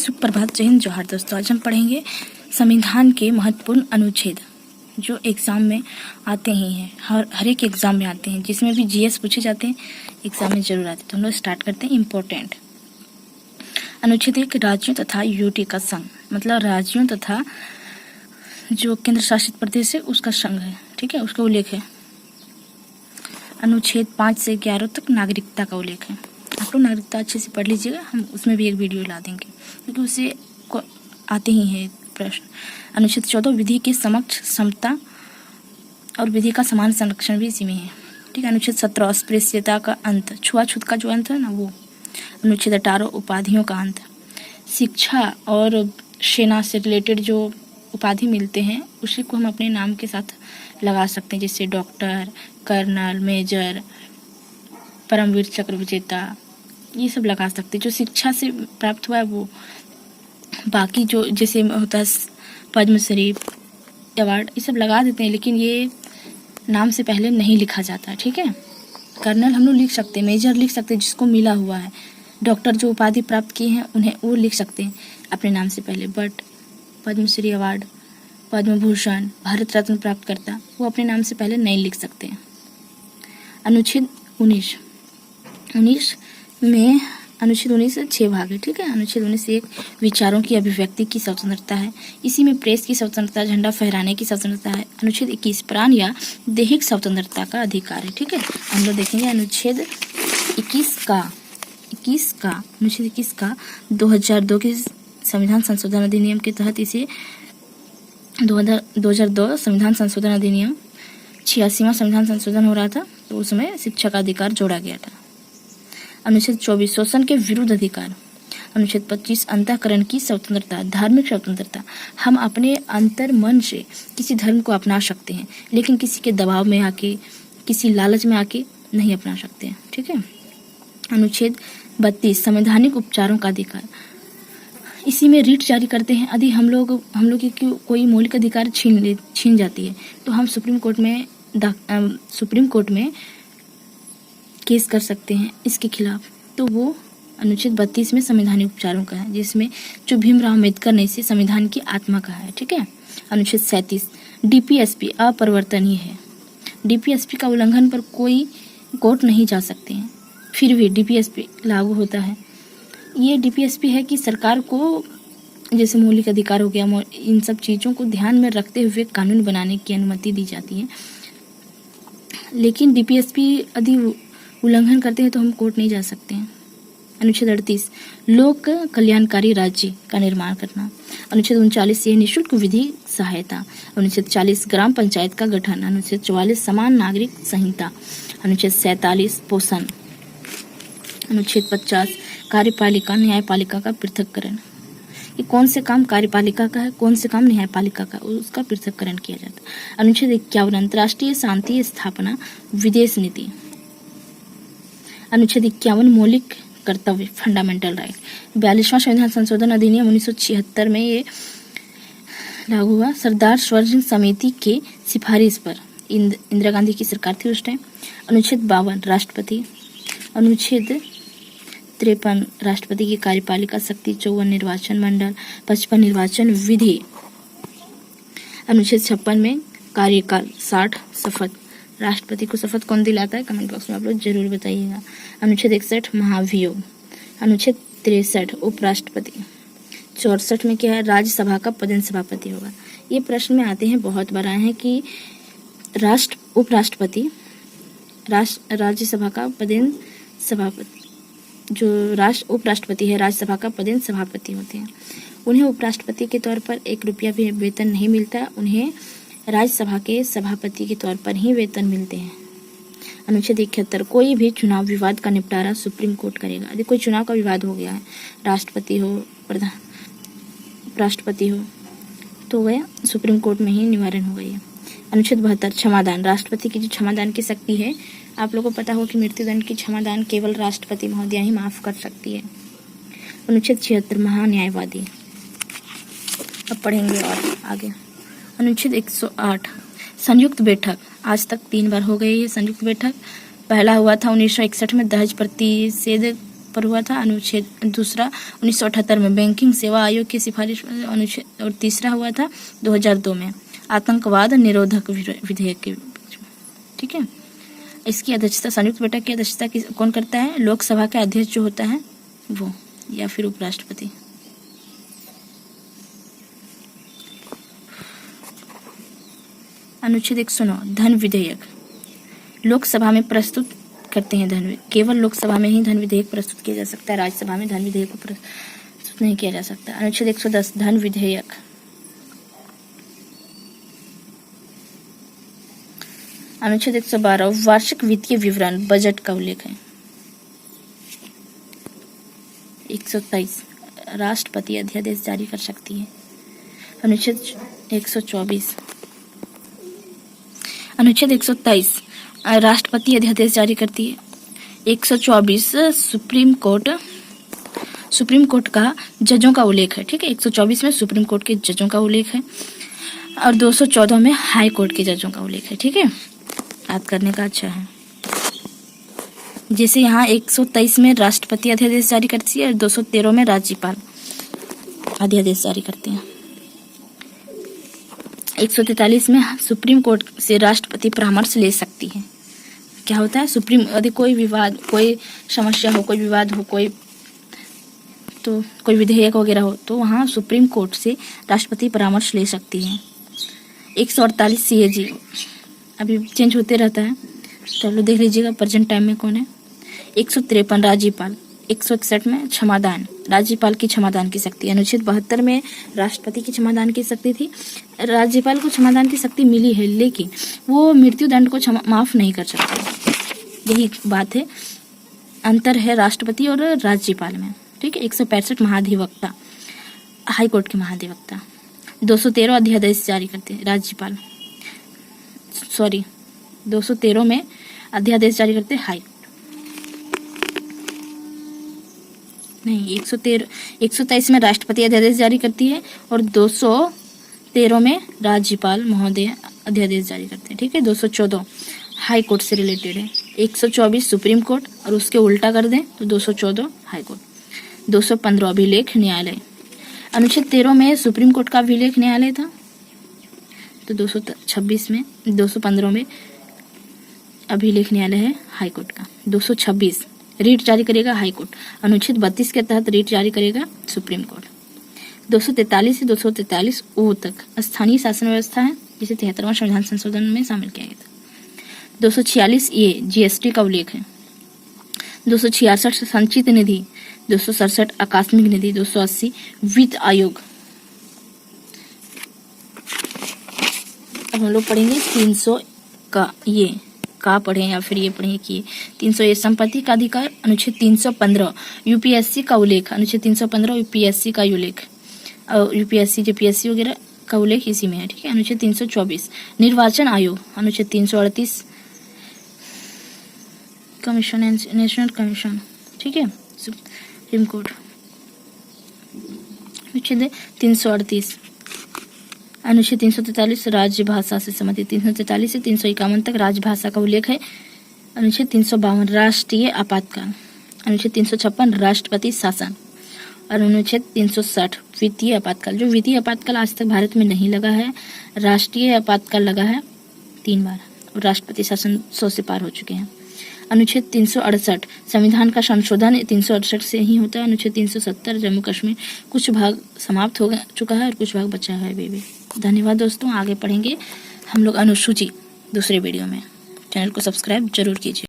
सुप्रभात, जय हिंद, जोहार दोस्तों। आज हम पढ़ेंगे संविधान के महत्वपूर्ण अनुच्छेद जो एग्ज़ाम में आते ही हैं, हर एक एग्ज़ाम में आते हैं, जिसमें भी जीएस पूछे जाते हैं, एग्ज़ाम में जरूर आते हैं। तो हम लोग स्टार्ट करते हैं। इम्पोर्टेंट अनुच्छेद 1, राज्यों तथा यूटी का संघ, मतलब राज्यों तथा जो केंद्र शासित प्रदेश है उसका संघ है, ठीक है, उसका उल्लेख है। अनुच्छेद 5 से 11 तक नागरिकता का उल्लेख है। आप लोग नागरिकता अच्छे से पढ़ लीजिएगा, हम उसमें भी एक वीडियो ला देंगे क्योंकि उससे आते ही हैं प्रश्न। अनुच्छेद 14, विधि के समक्ष समता और विधि का समान संरक्षण भी इसी में है, ठीक है। अनुच्छेद 17, अस्पृश्यता का अंत, छुआछूत का जो अंत है ना वो। अनुच्छेद 18, उपाधियों का अंत, शिक्षा और सेना से रिलेटेड जो उपाधि मिलते हैं उसी को हम अपने नाम के साथ लगा सकते हैं, जैसे डॉक्टर, कर्नल, मेजर, परमवीर चक्र विजेता, ये सब लगा सकते हैं। जो शिक्षा से प्राप्त हुआ है वो, बाकी जो जैसे होता है पद्मश्री अवार्ड, ये सब लगा देते हैं, लेकिन ये नाम से पहले नहीं लिखा जाता, ठीक है। कर्नल हम लोग लिख सकते हैं, मेजर लिख सकते हैं जिसको मिला हुआ है, डॉक्टर जो उपाधि प्राप्त किए हैं उन्हें वो लिख सकते हैं अपने नाम से पहले, बट पद्मश्री अवार्ड, पद्म भूषण, भारत रत्न प्राप्त करता वो अपने नाम से पहले नहीं लिख सकते हैं। अनुच्छेद 19 में अनुच्छेद 19 से 6 भाग है, ठीक है। अनुच्छेद 19 से 1, विचारों की अभिव्यक्ति की स्वतंत्रता है, इसी में प्रेस की स्वतंत्रता, झंडा फहराने की स्वतंत्रता है। अनुच्छेद 21, प्राण या दैहिक स्वतंत्रता का अधिकार है, ठीक है। हम लोग देखेंगे अनुच्छेद 21 का 2002 के संविधान संशोधन अधिनियम के तहत इसे 2002 संविधान संशोधन अधिनियम 86वां संविधान संशोधन हो रहा था, तो उसमें शिक्षा का अधिकार जोड़ा गया था। अनुच्छेद 24, शोषण के विरुद्ध अधिकार। अनुच्छेद 25, अंतःकरण की स्वतंत्रता, धार्मिक स्वतंत्रता, हम अपने अंतर मन से किसी धर्म को अपना सकते हैं, लेकिन किसी के दबाव में आके, किसी लालच में आके नहीं अपना सकते हैं, ठीक है। अनुच्छेद 32, संवैधानिक उपचारों का अधिकार, इसी में रिट जारी करते हैं। यदि हम लोग की कोई मौलिक अधिकार छीन जाती है तो हम सुप्रीम कोर्ट में केस कर सकते हैं इसके खिलाफ, तो वो अनुच्छेद 32 में संवैधानिक उपचारों का है, जिसमें जो भीमराव अम्बेडकर ने इसे संविधान की आत्मा कहा है, ठीक है। अनुच्छेद 37, डीपीएसपी अपरिवर्तनीय है, डीपीएसपी का उल्लंघन पर कोई कोर्ट नहीं जा सकते हैं, फिर भी डीपीएसपी लागू होता है। ये डीपीएसपी है कि सरकार को जैसे मौलिक अधिकार हो गया, इन सब चीज़ों को ध्यान में रखते हुए कानून बनाने की अनुमति दी जाती है, लेकिन डीपीएसपी यदि उल्लंघन करते हैं तो हम कोर्ट नहीं जा सकते हैं। अनुच्छेद 38, लोक कल्याणकारी राज्य का निर्माण करना। अनुच्छेद 39, ये निःशुल्क विधि सहायता। अनुच्छेद 40, ग्राम पंचायत का गठन। अनुच्छेद 44, समान नागरिक संहिता। अनुच्छेद 47, पोषण। अनुच्छेद 50, कार्यपालिका न्यायपालिका का पृथक्करण। ये कौन से काम कार्यपालिका का है, कौन से काम न्यायपालिका का, उसका पृथक्करण किया जाता है। अनुच्छेद 51, अंतर्राष्ट्रीय शांति स्थापना, विदेश नीति। अनुच्छेद 51, मौलिक कर्तव्य, फंडामेंटल राइट। 42वां संविधान संशोधन अधिनियम 1976 में ये लागू हुआ, सरदार स्वर्ण समिति के सिफारिश पर, इंदिरा गांधी की सरकार थी उस टाइम। अनुच्छेद 52, राष्ट्रपति। अनुच्छेद 53, राष्ट्रपति की कार्यपालिका शक्ति। 54, निर्वाचन मंडल। 55, निर्वाचन विधि। अनुच्छेद 56 में कार्यकाल। 60, शपथ, राष्ट्रपति को शपथ कौन दिलाता है, कमेंट बॉक्स में आप लोग जरूर बताइएगा। अनुच्छेद 61, महाभियोग। अनुच्छेद 63, उपराष्ट्रपति। 64 में क्या है, राज्यसभा का पदेन सभापति होगा। ये प्रश्न में आते हैं, बहुत बार आए हैं कि उपराष्ट्रपति राज्यसभा का पदेन सभापति, जो उपराष्ट्रपति है राज्यसभा का पदेन सभापति होते हैं, उन्हें उपराष्ट्रपति के तौर पर 1 रुपया भी वेतन नहीं मिलता, उन्हें राज्यसभा के सभापति के तौर पर ही वेतन मिलते हैं। अनुच्छेद 71, कोई भी चुनाव विवाद का निपटारा सुप्रीम कोर्ट करेगा। यदि कोई चुनाव का विवाद हो गया है, राष्ट्रपति हो, उपराष्ट्रपति हो, तो गया सुप्रीम कोर्ट में ही निवारण हो गई है। अनुच्छेद 72, क्षमादान, राष्ट्रपति की जो क्षमादान की शक्ति है, आप लोगों को पता हो कि मृत्युदंड की क्षमादान केवल राष्ट्रपति महोदया ही माफ कर सकती है। अनुच्छेद 76, महान्यायवादी। अब पढ़ेंगे और आगे। अनुच्छेद 108, संयुक्त बैठक, आज तक 3 बार हो गई है संयुक्त बैठक। पहला हुआ था 1961 में दहेज प्रतिषेध पर हुआ था। अनुच्छेद दूसरा 1978 में बैंकिंग सेवा आयोग की सिफारिश अनुच्छेद, और तीसरा हुआ था 2002 में आतंकवाद निरोधक विधेयक के। ठीक है, इसकी अध्यक्षता, संयुक्त बैठक की अध्यक्षता कौन करता है? लोकसभा का अध्यक्ष जो होता है वो, या फिर उपराष्ट्रपति। अनुच्छेद 109 धन विधेयक। लोकसभा में प्रस्तुत करते हैं धन, केवल लोकसभा में ही धन विधेयक प्रस्तुत किया जा सकता है, राज्यसभा में धन विधेयक को प्रस्तुत नहीं किया जा सकता। अनुच्छेद 110 धन विधेयक। अनुच्छेद 112 वार्षिक वित्तीय विवरण, बजट का उल्लेख है। 123 राष्ट्रपति अध्यादेश जारी कर सकती है। अनुच्छेद 124 अनुच्छेद 123 राष्ट्रपति अध्यादेश जारी करती है। 124 सुप्रीम कोर्ट का जजों का उल्लेख है। ठीक है, 124 में सुप्रीम कोर्ट के जजों का उल्लेख है और 214 में हाई कोर्ट के जजों का उल्लेख है। ठीक है, याद करने का अच्छा है। जैसे यहाँ 123 में राष्ट्रपति अध्यादेश जारी करती है और 213 में राज्यपाल अध्यादेश जारी करते हैं। 143 में सुप्रीम कोर्ट से राष्ट्रपति परामर्श ले सकती है। क्या होता है? सुप्रीम, यदि कोई विवाद, कोई समस्या हो, कोई विवाद हो, कोई विधेयक वगैरह हो, तो वहाँ सुप्रीम कोर्ट से राष्ट्रपति परामर्श ले सकती है। 148 CAG अभी चेंज होते रहता है, चलो देख लीजिएगा प्रेजेंट टाइम में कौन है। 153 राज्यपाल। 161 में क्षमादान, राज्यपाल की क्षमादान की शक्ति। अनुच्छेद 72 में राष्ट्रपति की क्षमादान की शक्ति थी, राज्यपाल को क्षमादान की शक्ति मिली है, लेकिन वो मृत्यु दंड को माफ नहीं कर सकते। यही बात है, अंतर है राष्ट्रपति और राज्यपाल में। ठीक है, 165 महाधिवक्ता, हाई कोर्ट के महाधिवक्ता। 213 अध्यादेश जारी करते हैं राज्यपाल, 213 में अध्यादेश जारी करते हैं हाई, नहीं 123 में राष्ट्रपति अध्यादेश जारी करती है और 213 में राज्यपाल महोदय अध्यादेश जारी करते हैं। ठीक है, 214 हाई कोर्ट से रिलेटेड है। 124 सुप्रीम कोर्ट और उसके उल्टा कर दें तो 214 हाई कोर्ट। 215 अभिलेख न्यायालय। अनुच्छेद 13 में सुप्रीम कोर्ट का अभिलेख न्यायालय था, तो 226 में 215 में अभिलेख न्यायालय है हाई कोर्ट का। 226 रीट जारी करेगा हाई कोर्ट, अनुच्छेद 32 के तहत रीट जारी करेगा सुप्रीम कोर्ट। 243 से 243 ओ तक स्थानीय शासन व्यवस्था है, जिसे 73वां संविधान संशोधन में शामिल किया गया था। 246 ये GST का उल्लेख है। 266 संचित निधि, 267 आकस्मिक निधि, 280 वित्त आयोग। अब हम लोग पढ़ेंगे 300 का, ये का पढ़ें या फिर ये पढ़ें कि 300 ये संपत्ति का अधिकार। अनुच्छेद 315 UPSC का उल्लेख, अनुच्छेद 315 UPSC का उल्लेख, UPSC JPSC वगैरह का उल्लेख इसी में है। ठीक है, अनुच्छेद 324 निर्वाचन आयोग, अनुच्छेद 338 कमीशन, नेशनल कमीशन। ठीक है, सुप्रीम कोर्ट। अनुच्छेद 338 अनुच्छेद 343 राजभाषा से संबंधित, 343 से 351 तक राजभाषा का उल्लेख है। अनुच्छेद 352 राष्ट्रीय आपातकाल, अनुच्छेद 356 राष्ट्रपति शासन और अनुच्छेद 360 वित्तीय आपातकाल। जो वित्तीय आपातकाल आज तक भारत में नहीं लगा है, राष्ट्रीय आपातकाल लगा है 3 बार और राष्ट्रपति शासन 100 से पार हो चुके हैं। अनुच्छेद 368 संविधान का संशोधन 368 से ही होता है। अनुच्छेद 370 जम्मू कश्मीर, कुछ भाग समाप्त हो चुका है और कुछ भाग बचा है अभी भी। धन्यवाद दोस्तों, आगे पढ़ेंगे हम लोग अनुसूची दूसरे वीडियो में। चैनल को सब्सक्राइब जरूर कीजिए।